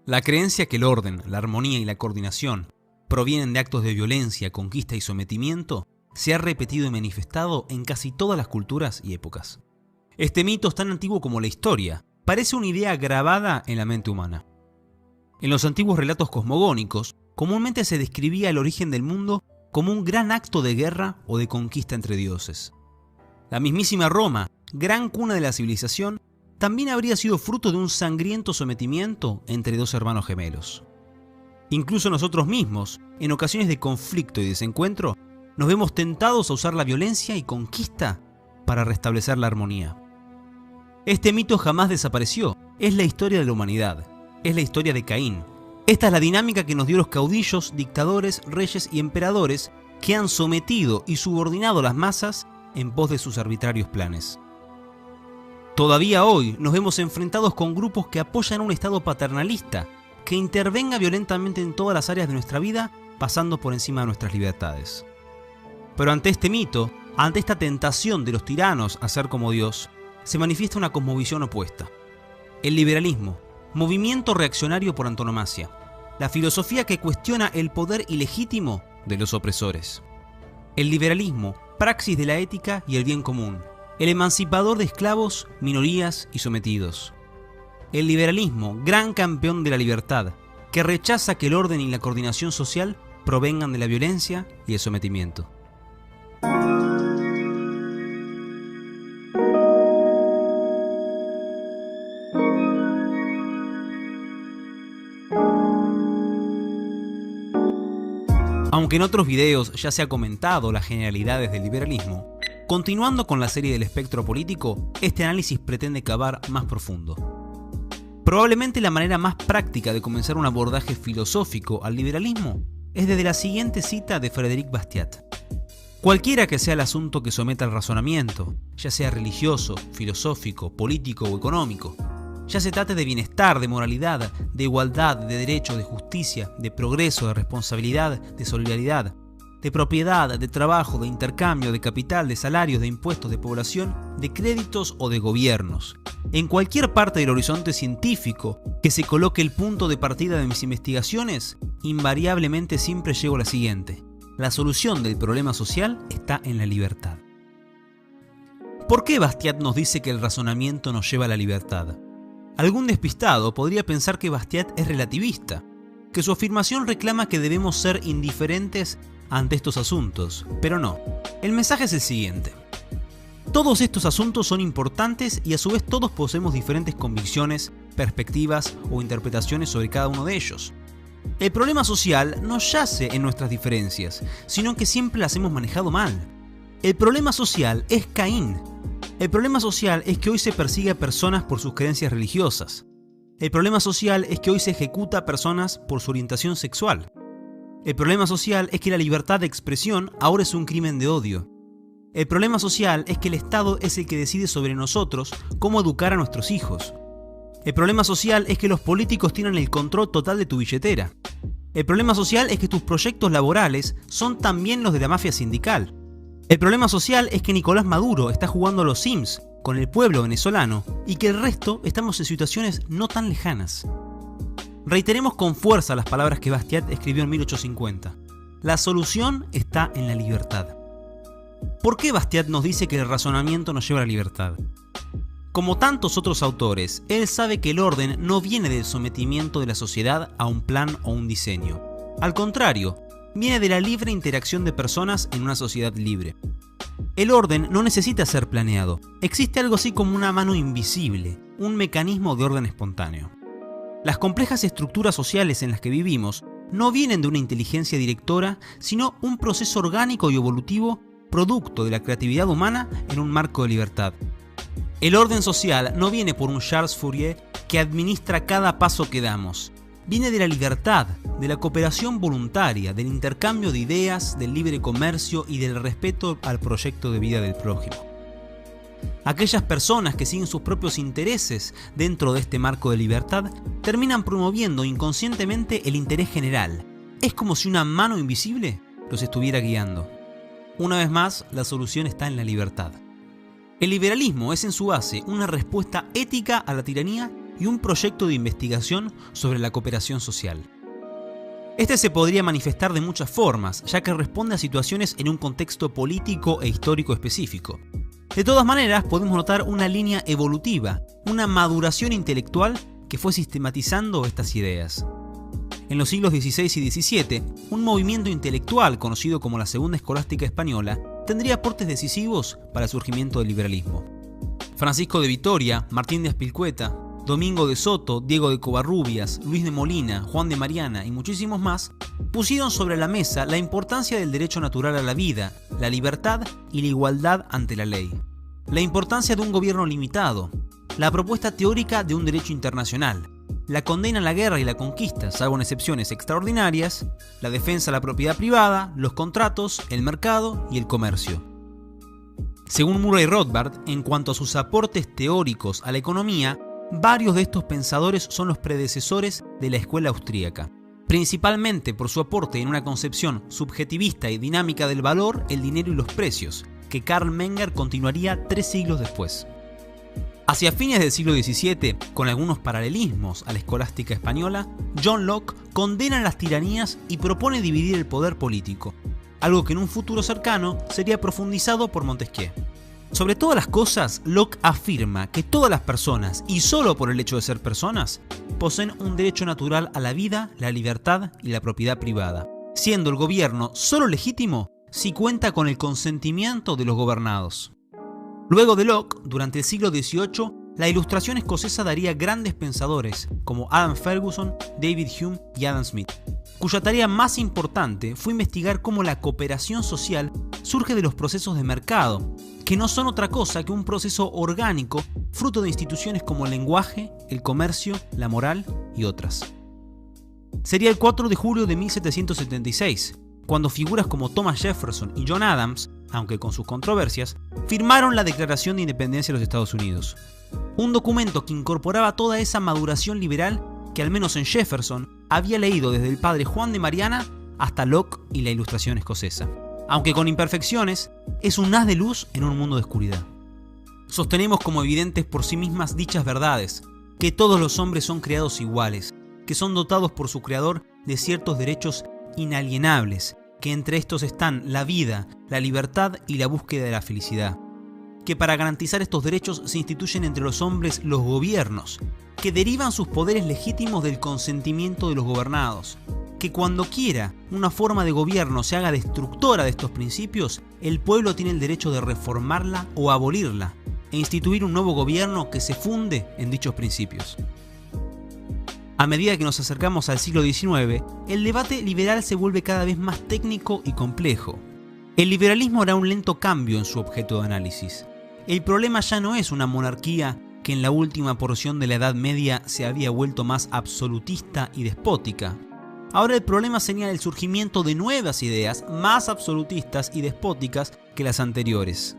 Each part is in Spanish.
La creencia que el orden, la armonía y la coordinación provienen de actos de violencia, conquista y sometimiento se ha repetido y manifestado en casi todas las culturas y épocas. Este mito es tan antiguo como la historia, parece una idea grabada en la mente humana. En los antiguos relatos cosmogónicos, comúnmente se describía el origen del mundo como un gran acto de guerra o de conquista entre dioses. La mismísima Roma, gran cuna de la civilización, también habría sido fruto de un sangriento sometimiento entre dos hermanos gemelos. Incluso nosotros mismos, en ocasiones de conflicto y desencuentro, nos vemos tentados a usar la violencia y conquista para restablecer la armonía. Este mito jamás desapareció, es la historia de la humanidad, es la historia de Caín. Esta es la dinámica que nos dio los caudillos, dictadores, reyes y emperadores que han sometido y subordinado a las masas en pos de sus arbitrarios planes. Todavía hoy nos vemos enfrentados con grupos que apoyan un Estado paternalista que intervenga violentamente en todas las áreas de nuestra vida, pasando por encima de nuestras libertades. Pero ante este mito, ante esta tentación de los tiranos a ser como Dios, se manifiesta una cosmovisión opuesta. El liberalismo, movimiento reaccionario por antonomasia, la filosofía que cuestiona el poder ilegítimo de los opresores. El liberalismo, praxis de la ética y el bien común, el emancipador de esclavos, minorías y sometidos. El liberalismo, gran campeón de la libertad, que rechaza que el orden y la coordinación social provengan de la violencia y el sometimiento. Aunque en otros videos ya se ha comentado las generalidades del liberalismo, continuando con la serie del espectro político, este análisis pretende cavar más profundo. Probablemente la manera más práctica de comenzar un abordaje filosófico al liberalismo es desde la siguiente cita de Frédéric Bastiat. Cualquiera que sea el asunto que someta al razonamiento, ya sea religioso, filosófico, político o económico, ya se trate de bienestar, de moralidad, de igualdad, de derecho, de justicia, de progreso, de responsabilidad, de solidaridad, de propiedad, de trabajo, de intercambio, de capital, de salarios, de impuestos, de población, de créditos o de gobiernos. En cualquier parte del horizonte científico que se coloque el punto de partida de mis investigaciones, invariablemente siempre llego a la siguiente: la solución del problema social está en la libertad. ¿Por qué Bastiat nos dice que el razonamiento nos lleva a la libertad? Algún despistado podría pensar que Bastiat es relativista, que su afirmación reclama que debemos ser indiferentes ante estos asuntos, pero no. El mensaje es el siguiente: todos estos asuntos son importantes y a su vez todos poseemos diferentes convicciones, perspectivas o interpretaciones sobre cada uno de ellos. El problema social no yace en nuestras diferencias, sino que siempre las hemos manejado mal. El problema social es Caín. El problema social es que hoy se persigue a personas por sus creencias religiosas. El problema social es que hoy se ejecuta a personas por su orientación sexual. El problema social es que la libertad de expresión ahora es un crimen de odio. El problema social es que el Estado es el que decide sobre nosotros cómo educar a nuestros hijos. El problema social es que los políticos tienen el control total de tu billetera. El problema social es que tus proyectos laborales son también los de la mafia sindical. El problema social es que Nicolás Maduro está jugando a los Sims con el pueblo venezolano y que el resto estamos en situaciones no tan lejanas. Reiteremos con fuerza las palabras que Bastiat escribió en 1850. La solución está en la libertad. ¿Por qué Bastiat nos dice que el razonamiento nos lleva a la libertad? Como tantos otros autores, él sabe que el orden no viene del sometimiento de la sociedad a un plan o un diseño. Al contrario, viene de la libre interacción de personas en una sociedad libre. El orden no necesita ser planeado. Existe algo así como una mano invisible, un mecanismo de orden espontáneo. Las complejas estructuras sociales en las que vivimos no vienen de una inteligencia directora, sino un proceso orgánico y evolutivo producto de la creatividad humana en un marco de libertad. El orden social no viene por un Charles Fourier que administra cada paso que damos. Viene de la libertad, de la cooperación voluntaria, del intercambio de ideas, del libre comercio y del respeto al proyecto de vida del prójimo. Aquellas personas que siguen sus propios intereses dentro de este marco de libertad terminan promoviendo inconscientemente el interés general. Es como si una mano invisible los estuviera guiando. Una vez más, la solución está en la libertad. El liberalismo es en su base una respuesta ética a la tiranía y un proyecto de investigación sobre la cooperación social. Este se podría manifestar de muchas formas, ya que responde a situaciones en un contexto político e histórico específico. De todas maneras, podemos notar una línea evolutiva, una maduración intelectual que fue sistematizando estas ideas. En los siglos XVI y XVII, un movimiento intelectual conocido como la Segunda Escolástica Española tendría aportes decisivos para el surgimiento del liberalismo. Francisco de Vitoria, Martín de Azpilcueta, Domingo de Soto, Diego de Covarrubias, Luis de Molina, Juan de Mariana y muchísimos más pusieron sobre la mesa la importancia del derecho natural a la vida, la libertad y la igualdad ante la ley, la importancia de un gobierno limitado, la propuesta teórica de un derecho internacional, la condena a la guerra y la conquista, salvo en excepciones extraordinarias, la defensa de la propiedad privada, los contratos, el mercado y el comercio. Según Murray Rothbard, en cuanto a sus aportes teóricos a la economía, varios de estos pensadores son los predecesores de la escuela austríaca, principalmente por su aporte en una concepción subjetivista y dinámica del valor, el dinero y los precios, que Karl Menger continuaría 3 siglos después. Hacia fines del siglo XVII, con algunos paralelismos a la escolástica española, John Locke condena las tiranías y propone dividir el poder político, algo que en un futuro cercano sería profundizado por Montesquieu. Sobre todas las cosas, Locke afirma que todas las personas, y solo por el hecho de ser personas, poseen un derecho natural a la vida, la libertad y la propiedad privada, siendo el gobierno solo legítimo si cuenta con el consentimiento de los gobernados. Luego de Locke, durante el siglo XVIII, la Ilustración escocesa daría grandes pensadores como Adam Ferguson, David Hume y Adam Smith, cuya tarea más importante fue investigar cómo la cooperación social surge de los procesos de mercado, que no son otra cosa que un proceso orgánico fruto de instituciones como el lenguaje, el comercio, la moral y otras. Sería el 4 de julio de 1776, cuando figuras como Thomas Jefferson y John Adams, aunque con sus controversias, firmaron la Declaración de Independencia de los Estados Unidos. Un documento que incorporaba toda esa maduración liberal que al menos en Jefferson había leído desde el padre Juan de Mariana hasta Locke y la Ilustración escocesa. Aunque con imperfecciones, es un haz de luz en un mundo de oscuridad. Sostenemos como evidentes por sí mismas dichas verdades, que todos los hombres son creados iguales, que son dotados por su creador de ciertos derechos inalienables, que entre estos están la vida, la libertad y la búsqueda de la felicidad, que para garantizar estos derechos se instituyen entre los hombres los gobiernos, que derivan sus poderes legítimos del consentimiento de los gobernados, que cuando quiera una forma de gobierno se haga destructora de estos principios, el pueblo tiene el derecho de reformarla o abolirla, e instituir un nuevo gobierno que se funde en dichos principios. A medida que nos acercamos al siglo XIX, el debate liberal se vuelve cada vez más técnico y complejo. El liberalismo hará un lento cambio en su objeto de análisis. El problema ya no es una monarquía que en la última porción de la Edad Media se había vuelto más absolutista y despótica. Ahora el problema sería el surgimiento de nuevas ideas más absolutistas y despóticas que las anteriores.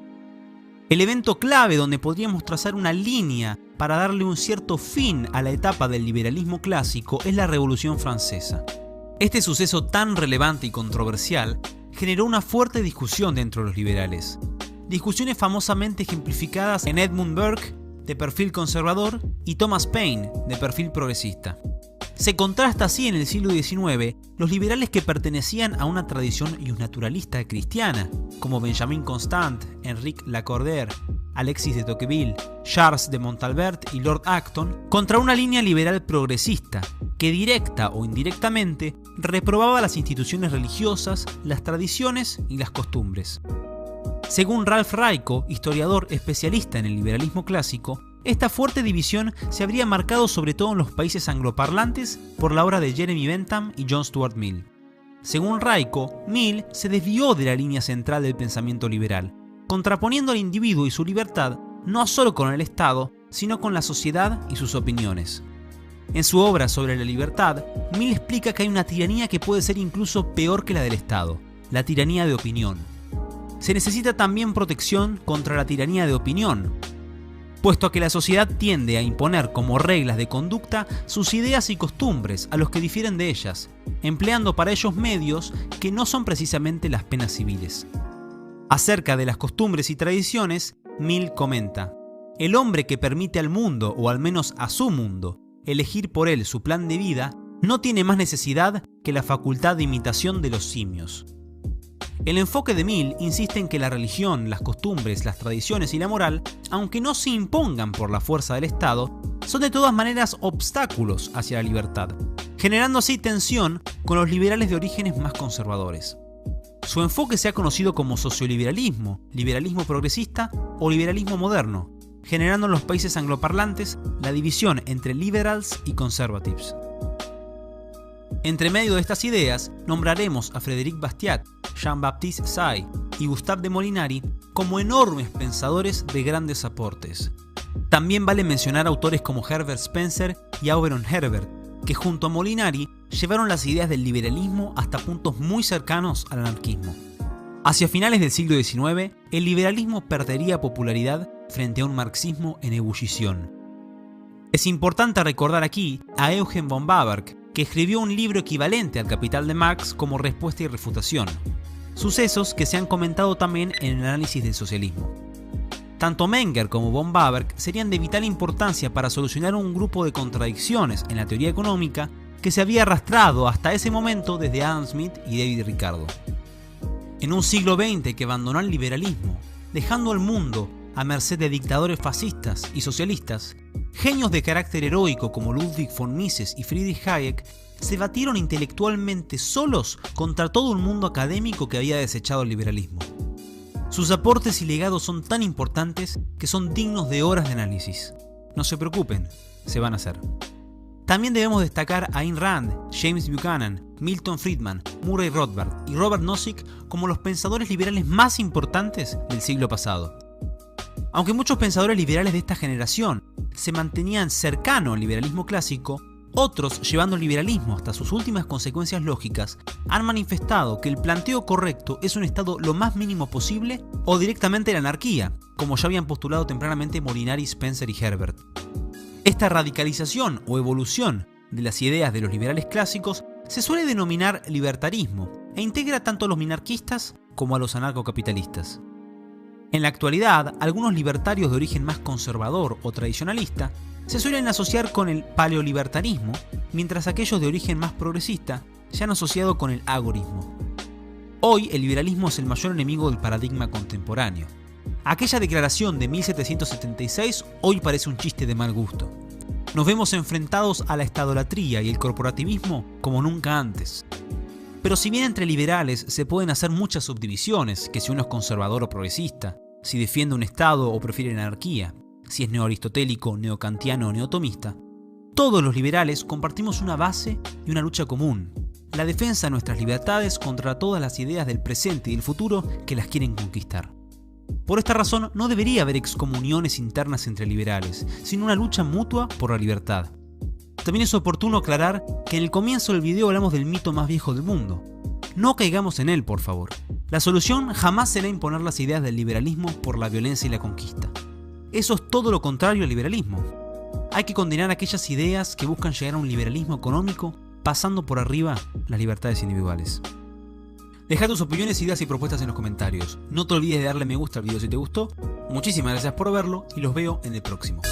El evento clave donde podríamos trazar una línea para darle un cierto fin a la etapa del liberalismo clásico es la Revolución Francesa. Este suceso tan relevante y controversial generó una fuerte discusión dentro de los liberales. Discusiones famosamente ejemplificadas en Edmund Burke, de perfil conservador, y Thomas Paine, de perfil progresista. Se contrasta así en el siglo XIX los liberales que pertenecían a una tradición naturalista cristiana, como Benjamin Constant, Enrique Lacordaire, Alexis de Tocqueville, Charles de Montalbert y Lord Acton, contra una línea liberal progresista, que directa o indirectamente reprobaba las instituciones religiosas, las tradiciones y las costumbres. Según Ralph Raico, historiador especialista en el liberalismo clásico, esta fuerte división se habría marcado sobre todo en los países angloparlantes por la obra de Jeremy Bentham y John Stuart Mill. Según Raico, Mill se desvió de la línea central del pensamiento liberal, contraponiendo al individuo y su libertad no solo con el Estado, sino con la sociedad y sus opiniones. En su obra sobre la libertad, Mill explica que hay una tiranía que puede ser incluso peor que la del Estado, la tiranía de opinión. Se necesita también protección contra la tiranía de opinión, puesto que la sociedad tiende a imponer como reglas de conducta sus ideas y costumbres a los que difieren de ellas, empleando para ellos medios que no son precisamente las penas civiles. Acerca de las costumbres y tradiciones, Mill comenta: el hombre que permite al mundo, o al menos a su mundo, elegir por él su plan de vida, no tiene más necesidad que la facultad de imitación de los simios. El enfoque de Mill insiste en que la religión, las costumbres, las tradiciones y la moral, aunque no se impongan por la fuerza del Estado, son de todas maneras obstáculos hacia la libertad, generando así tensión con los liberales de orígenes más conservadores. Su enfoque se ha conocido como socioliberalismo, liberalismo progresista o liberalismo moderno, generando en los países angloparlantes la división entre liberals y conservatives. Entre medio de estas ideas, nombraremos a Frédéric Bastiat, Jean-Baptiste Say y Gustave de Molinari como enormes pensadores de grandes aportes. También vale mencionar autores como Herbert Spencer y Auberon Herbert, que junto a Molinari llevaron las ideas del liberalismo hasta puntos muy cercanos al anarquismo. Hacia finales del siglo XIX, el liberalismo perdería popularidad frente a un marxismo en ebullición. Es importante recordar aquí a Eugen von Bäverk, que escribió un libro equivalente al Capital de Marx como respuesta y refutación, sucesos que se han comentado también en el análisis del socialismo. Tanto Menger como von Bäverk serían de vital importancia para solucionar un grupo de contradicciones en la teoría económica que se había arrastrado hasta ese momento desde Adam Smith y David Ricardo. En un siglo XX que abandonó el liberalismo, dejando al mundo a merced de dictadores fascistas y socialistas, genios de carácter heroico como Ludwig von Mises y Friedrich Hayek se batieron intelectualmente solos contra todo un mundo académico que había desechado el liberalismo. Sus aportes y legados son tan importantes que son dignos de horas de análisis. No se preocupen, se van a hacer. También debemos destacar a Ayn Rand, James Buchanan, Milton Friedman, Murray Rothbard y Robert Nozick como los pensadores liberales más importantes del siglo pasado. Aunque muchos pensadores liberales de esta generación se mantenían cercanos al liberalismo clásico, otros, llevando el liberalismo hasta sus últimas consecuencias lógicas, han manifestado que el planteo correcto es un estado lo más mínimo posible o directamente la anarquía, como ya habían postulado tempranamente Molinari, Spencer y Herbert. Esta radicalización o evolución de las ideas de los liberales clásicos se suele denominar libertarismo e integra tanto a los minarquistas como a los anarcocapitalistas. En la actualidad, algunos libertarios de origen más conservador o tradicionalista se suelen asociar con el paleolibertarismo, mientras aquellos de origen más progresista se han asociado con el agorismo. Hoy el liberalismo es el mayor enemigo del paradigma contemporáneo. Aquella declaración de 1776 hoy parece un chiste de mal gusto. Nos vemos enfrentados a la estadolatría y el corporativismo como nunca antes. Pero si bien entre liberales se pueden hacer muchas subdivisiones, que si uno es conservador o progresista, si defiende un Estado o prefiere la anarquía, si es neoaristotélico, neokantiano o neotomista, todos los liberales compartimos una base y una lucha común: la defensa de nuestras libertades contra todas las ideas del presente y del futuro que las quieren conquistar. Por esta razón no debería haber excomuniones internas entre liberales, sino una lucha mutua por la libertad. También es oportuno aclarar que en el comienzo del video hablamos del mito más viejo del mundo. No caigamos en él, por favor. La solución jamás será imponer las ideas del liberalismo por la violencia y la conquista. Eso es todo lo contrario al liberalismo. Hay que condenar aquellas ideas que buscan llegar a un liberalismo económico pasando por arriba las libertades individuales. Deja tus opiniones, ideas y propuestas en los comentarios. No te olvides de darle me gusta al video si te gustó. Muchísimas gracias por verlo y los veo en el próximo.